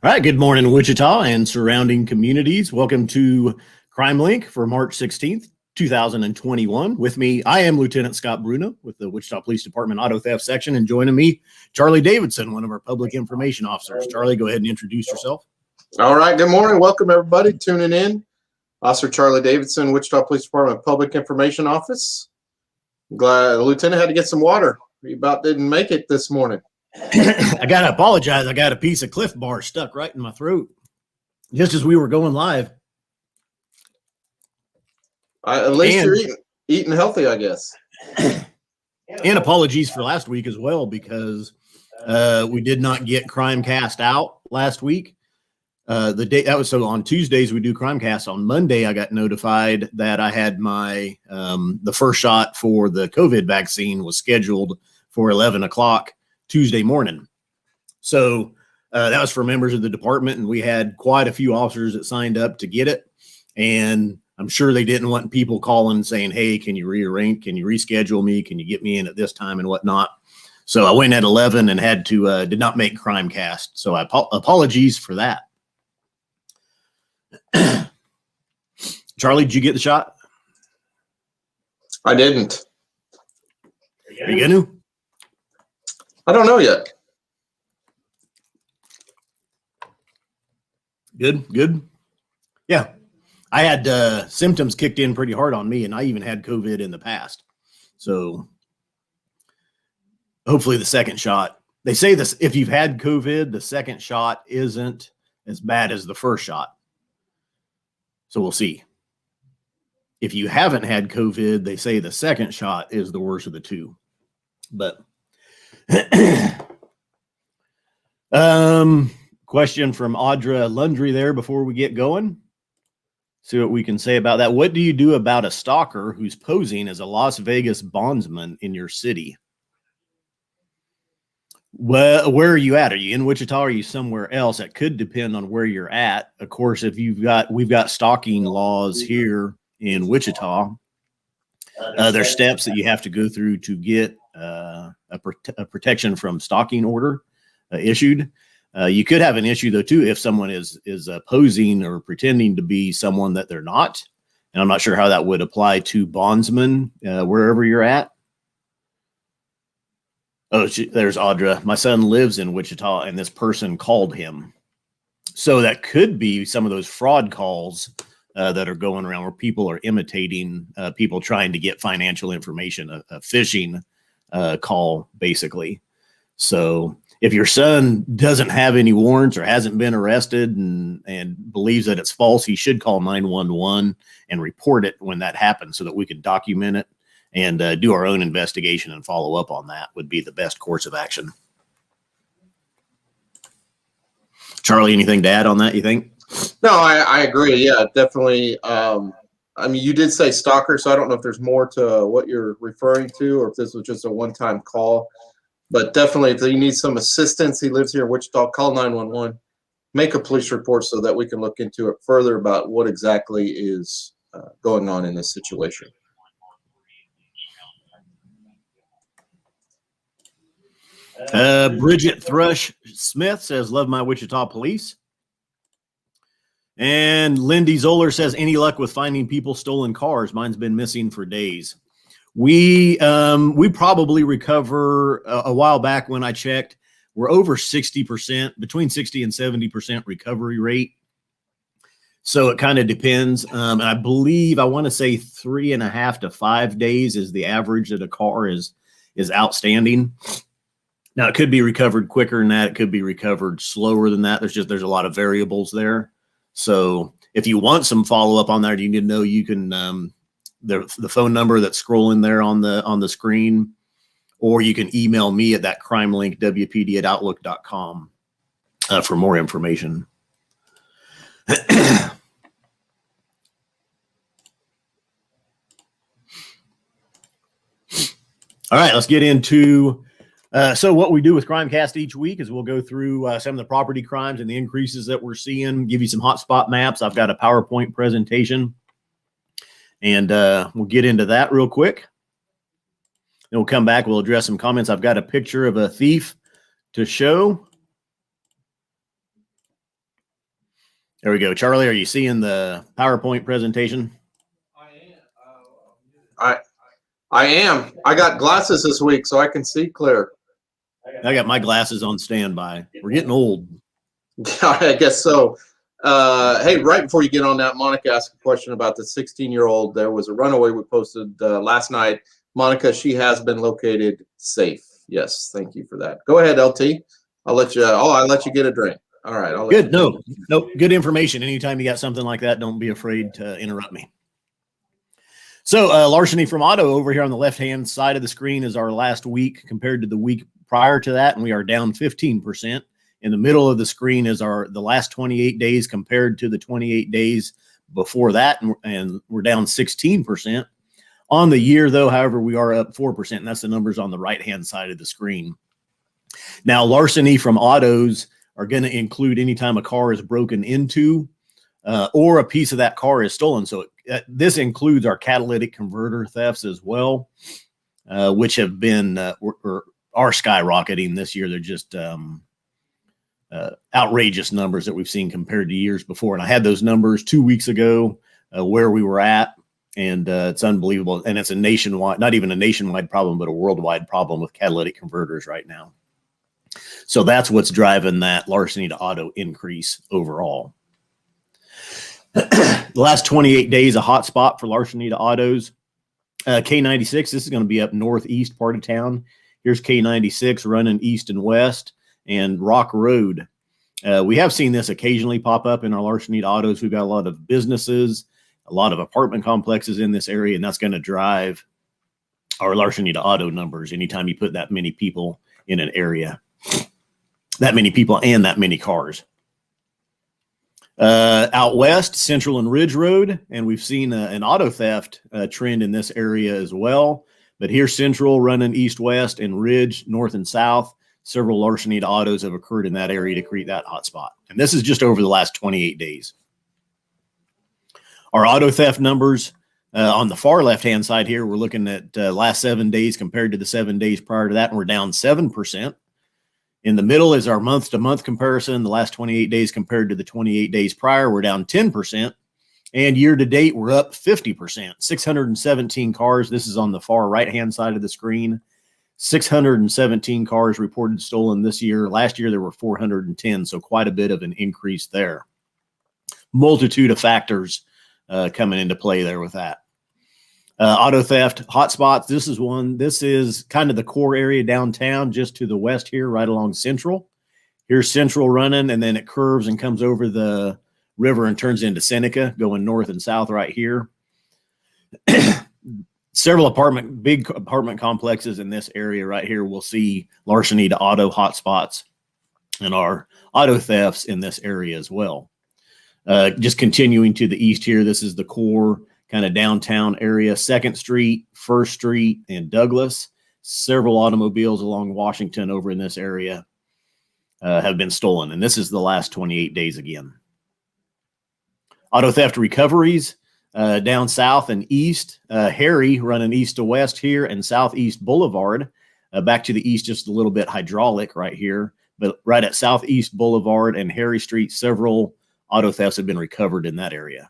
All right, good morning, Wichita and surrounding communities. Welcome to Crime Link for March 16th, 2021. With me, I am Lieutenant Scott Bruno with the Wichita Police Department Auto Theft Section, and joining me, Charlie Davidson, one of our public information officers. Charlie, go ahead and introduce yourself. All right, good morning. Welcome, everybody, tuning in. Officer Charlie Davidson, Wichita Police Department Public Information Office. I'm glad the lieutenant had to get some water. He about didn't make it this morning. I got to apologize. I got a piece of Cliff Bar stuck right in my throat just as we were going live. At least you're eating healthy, I guess. And apologies for last week as well, because we did not get Crimecast out last week. The day that was so on Tuesdays we do Crimecast. On Monday I got notified that I had my the first shot for the COVID vaccine was scheduled for 11 o'clock Tuesday morning. So that was for members of the department, and we had quite a few officers that signed up to get it. And I'm sure they didn't want people calling saying, hey, can you rearrange? Can you reschedule me? Can you get me in at this time and whatnot? So I went at 11 and had to did not make Crimecast. So apologies for that. Charlie, did you get the shot? I didn't. Are you going to? I don't know yet. Good. Yeah. I had symptoms kicked in pretty hard on me, and I even had COVID in the past. So hopefully the second shot, they say this, if you've had COVID, the second shot isn't as bad as the first shot. So we'll see. If you haven't had COVID, they say the second shot is the worst of the two. But question from Audra Lundry there before we get going. See what we can say about that. What do you do about a stalker who's posing as a Las Vegas bondsman in your city? Well, where are you at? Are you in Wichita? Or are you somewhere else? It could depend on where you're at. Of course, if we've got stalking laws here in Wichita. There's steps that you have to go through to get a protection from stalking order issued. You could have an issue though too if someone is posing or pretending to be someone that they're not. And I'm not sure how that would apply to bondsmen wherever you're at. Oh, there's Audra. My son lives in Wichita, and this person called him. So that could be some of those fraud calls that are going around where people are imitating people trying to get financial information, a phishing call, basically. So if your son doesn't have any warrants or hasn't been arrested and believes that it's false, he should call 911 and report it when that happens so that we can document it and do our own investigation and follow up on that would be the best course of action. Charlie, anything to add on that, you think? No, I agree. Yeah, definitely. I mean, you did say stalker, so I don't know if there's more to what you're referring to or if this was just a one-time call. But definitely, if you need some assistance, he lives here in Wichita, call 911, make a police report so that we can look into it further about what exactly is going on in this situation. Bridget Thrush Smith says, love my Wichita police. And Lindy Zoller says, any luck with finding people stolen cars? Mine's been missing for days. We probably recover a while back when I checked, we're over 60%, between 60 and 70% recovery rate. So it kind of depends. And I believe, I want to say 3.5 to 5 days is the average that a car is outstanding. Now it could be recovered quicker than that. It could be recovered slower than that. There's a lot of variables there. So if you want some follow up on that, you need to know you can, the phone number that's scrolling there on the screen, or you can email me at that crimelinkwpd@outlook.com for more information. All right, let's get into so what we do with Crimecast each week is we'll go through some of the property crimes and the increases that we're seeing, give you some hotspot maps. I've got a PowerPoint presentation, and we'll get into that real quick. Then we'll come back. We'll address some comments. I've got a picture of a thief to show. There we go. Charlie, are you seeing the PowerPoint presentation? I am. I got glasses this week, so I can see clear. I got my glasses on standby. We're getting old. I guess so. Hey, right before you get on that, Monica asked a question about the 16-year-old. There was a runaway we posted last night. Monica, she has been located safe. Yes, thank you for that. Go ahead, LT. I'll let you. I'll let you get a drink. All right. Good. No, good information. Anytime you got something like that, don't be afraid to interrupt me. So larceny from auto over here on the left-hand side of the screen is our last week compared to the week prior to that, and we are down 15%. In the middle of the screen is the last 28 days compared to the 28 days before that, and we're down 16%. On the year, though, however, we are up 4%, and that's the numbers on the right-hand side of the screen. Now, larceny from autos are going to include anytime a car is broken into or a piece of that car is stolen. So this includes our catalytic converter thefts as well, which have been are skyrocketing this year. They're just outrageous numbers that we've seen compared to years before. And I had those numbers 2 weeks ago where we were at, and it's unbelievable. And it's a nationwide, not even a nationwide problem, but a worldwide problem with catalytic converters right now. So that's what's driving that larceny to auto increase overall. The last 28 days, a hot spot for larceny to autos. K96, this is going to be up northeast part of town. Here's K96 running east and west, and Rock Road. We have seen this occasionally pop up in our larceny to autos. We've got a lot of businesses, a lot of apartment complexes in this area, and that's going to drive our larceny to auto numbers anytime you put that many people in an area. That many people and that many cars. Out west, Central and Ridge Road, and we've seen an auto theft trend in this area as well. But here's Central running east-west, and Ridge north and south. Several larceny to autos have occurred in that area to create that hotspot. And this is just over the last 28 days. Our auto theft numbers on the far left-hand side here, we're looking at last 7 days compared to the 7 days prior to that, and we're down 7%. In the middle is our month-to-month comparison, the last 28 days compared to the 28 days prior, we're down 10%. And year-to-date, we're up 50%, 617 cars. This is on the far right-hand side of the screen. 617 cars reported stolen this year. Last year, there were 410, so quite a bit of an increase there. Multitude of factors coming into play there with that. Auto theft hotspots. This is one. This is kind of the core area downtown, just to the west here, right along Central. Here's Central running, and then it curves and comes over the river and turns into Seneca, going north and south right here. Several big apartment complexes in this area right here. We'll see larceny to auto hotspots and our auto thefts in this area as well. Just continuing to the east here, this is the core kind of downtown area, 2nd Street, 1st Street, and Douglas. Several automobiles along Washington over in this area have been stolen, and this is the last 28 days again. Auto theft recoveries down south and east. Harry running east to west here, and Southeast Boulevard. Back to the east, just a little bit hydraulic right here, but right at Southeast Boulevard and Harry Street, several auto thefts have been recovered in that area.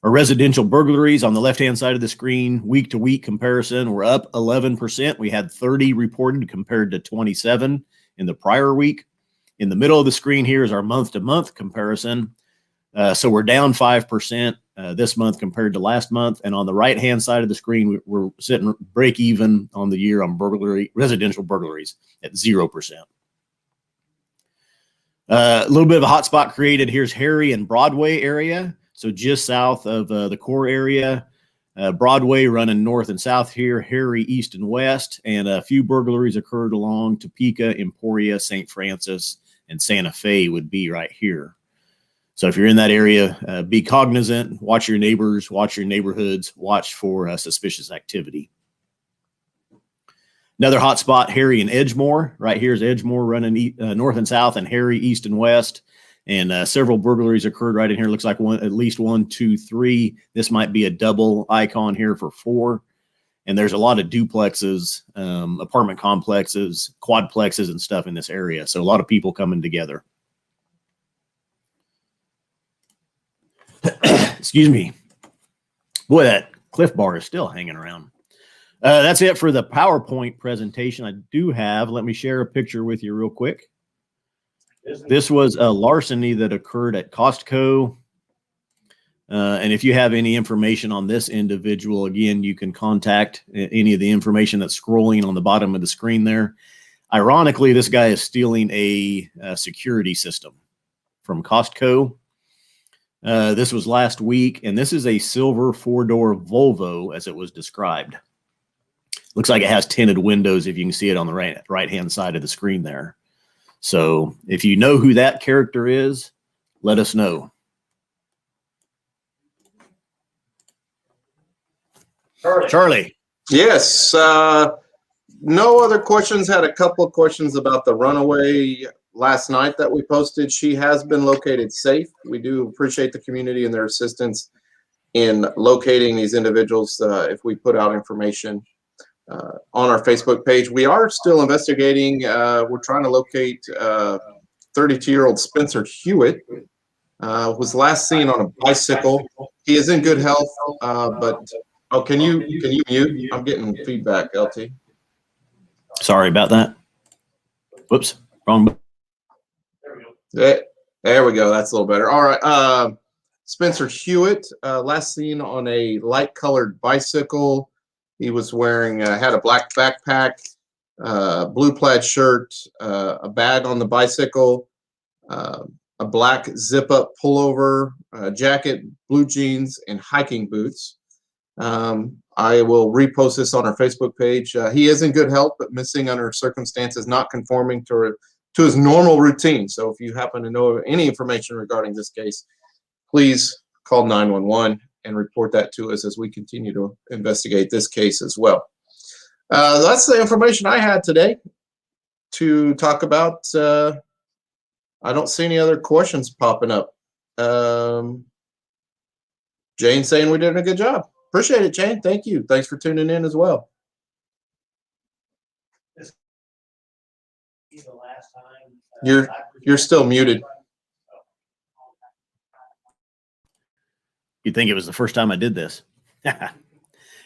Our residential burglaries on the left-hand side of the screen, week-to-week comparison, we're up 11%. We had 30 reported compared to 27 in the prior week. In the middle of the screen here is our month-to-month comparison. So we're down 5% this month compared to last month. And on the right-hand side of the screen, we're sitting break even on the year on residential burglaries at 0%. A little bit of a hotspot created. Here's Harry and Broadway area. So just south of the core area, Broadway running north and south here, Harry east and west, and a few burglaries occurred along Topeka, Emporia, St. Francis, and Santa Fe would be right here. So if you're in that area, be cognizant, watch your neighbors, watch your neighborhoods, watch for suspicious activity. Another hot spot, Harry and Edgemore. Right here is Edgemore running north and south, and Harry east and west. And several burglaries occurred right in here. Looks like at least 1, 2, 3. This might be a double icon here for 4. And there's a lot of duplexes, apartment complexes, quadplexes, and stuff in this area. So a lot of people coming together. Excuse me. Boy, that Cliff Bar is still hanging around. That's it for the PowerPoint presentation. I do have, let me share a picture with you real quick. This was a larceny that occurred at Costco. And if you have any information on this individual, again, you can contact any of the information that's scrolling on the bottom of the screen there. Ironically, this guy is stealing a security system from Costco. This was last week, and this is a silver 4-door Volvo as it was described. Looks like it has tinted windows if you can see it on the right-hand side of the screen there. So if you know who that character is, let us know. Charlie. Yes. No other questions. Had a couple of questions about the runaway last night that we posted. She has been located safe. We do appreciate the community and their assistance in locating these individuals if we put out information on our Facebook page. We are still investigating. We're trying to locate 32-year-old Spencer Hewitt. Was last seen on a bicycle. He is in good health, but can you mute? I'm getting feedback, LT. Sorry about that. Whoops, wrong. There we go. That's a little better. All right. Spencer Hewitt, last seen on a light-colored bicycle. He was wearing, had a black backpack, blue plaid shirt, a bag on the bicycle, a black zip-up pullover, jacket, blue jeans, and hiking boots. I will repost this on our Facebook page. He is in good health, but missing under circumstances not conforming to his normal routine. So if you happen to know any information regarding this case, please call 911 and report that to us as we continue to investigate this case as well. That's the information I had today to talk about. I don't see any other questions popping up. Jane saying we did a good job. Appreciate it, Jane. Thank you. Thanks for tuning in as well. You're still muted. You'd think it was the first time I did this.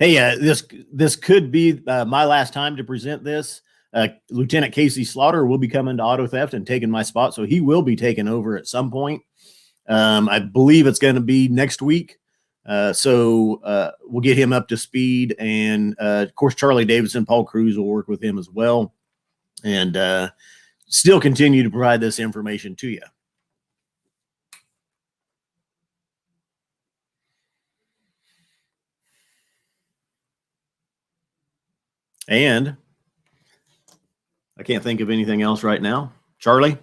Hey, this could be my last time to present this. Lieutenant Casey Slaughter will be coming to auto theft and taking my spot, so he will be taking over at some point. I believe it's going to be next week. So we'll get him up to speed, and of course Charlie Davidson, Paul Cruz will work with him as well, and still continue to provide this information to you. And I can't think of anything else right now. Charlie?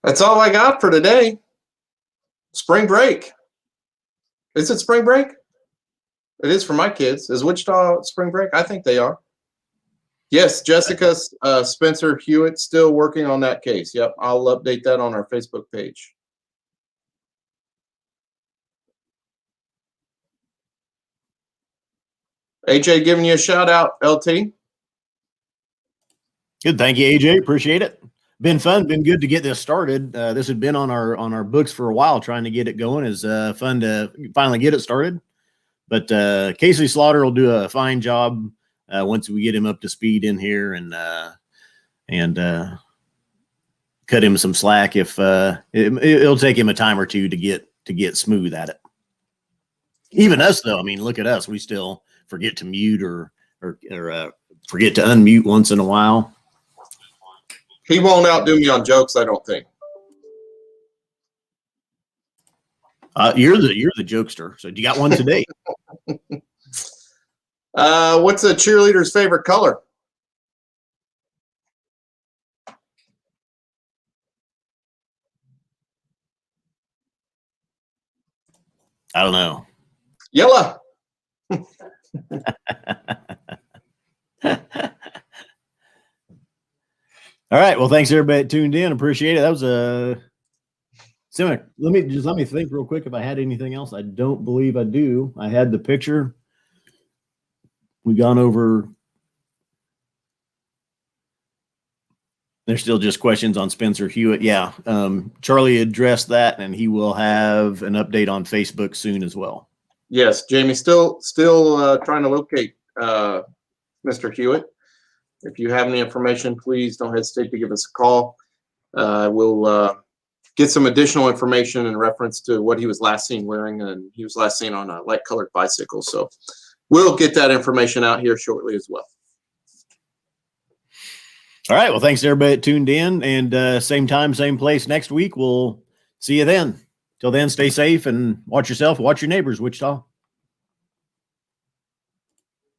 That's all I got for today. Spring break. Is it spring break? It is for my kids. Is Wichita spring break? I think they are. Yes, Jessica Spencer Hewitt still working on that case. Yep, I'll update that on our Facebook page. AJ giving you a shout out, LT. Good, thank you, AJ. Appreciate it. Been fun, been good to get this started. This had been on our books for a while, trying to get it going. It's fun to finally get it started. But Casey Slaughter will do a fine job once we get him up to speed in here and cut him some slack. If it'll take him a time or two to get smooth at it. Even us, though, I mean, look at us. We still forget to mute or forget to unmute once in a while. He won't outdo me on jokes, I don't think. You're the jokester. So you got one today? What's a cheerleader's favorite color? I don't know. Yellow. All right. Well, thanks everybody that tuned in. Appreciate it. That was a similar. Let me think real quick if I had anything else. I don't believe I do. I had the picture. We've gone over There's still just questions on Spencer Hewitt. Yeah. Charlie addressed that, and he will have an update on Facebook soon as well. Yes, Jamie, still trying to locate Mr. Hewitt. If you have any information, please don't hesitate to give us a call. We'll get some additional information in reference to what he was last seen wearing, and he was last seen on a light colored bicycle. So we'll get that information out here shortly as well. All right. Well, thanks to everybody that tuned in, and same time, same place next week. We'll see you then. Till then, stay safe and watch yourself, watch your neighbors, Wichita.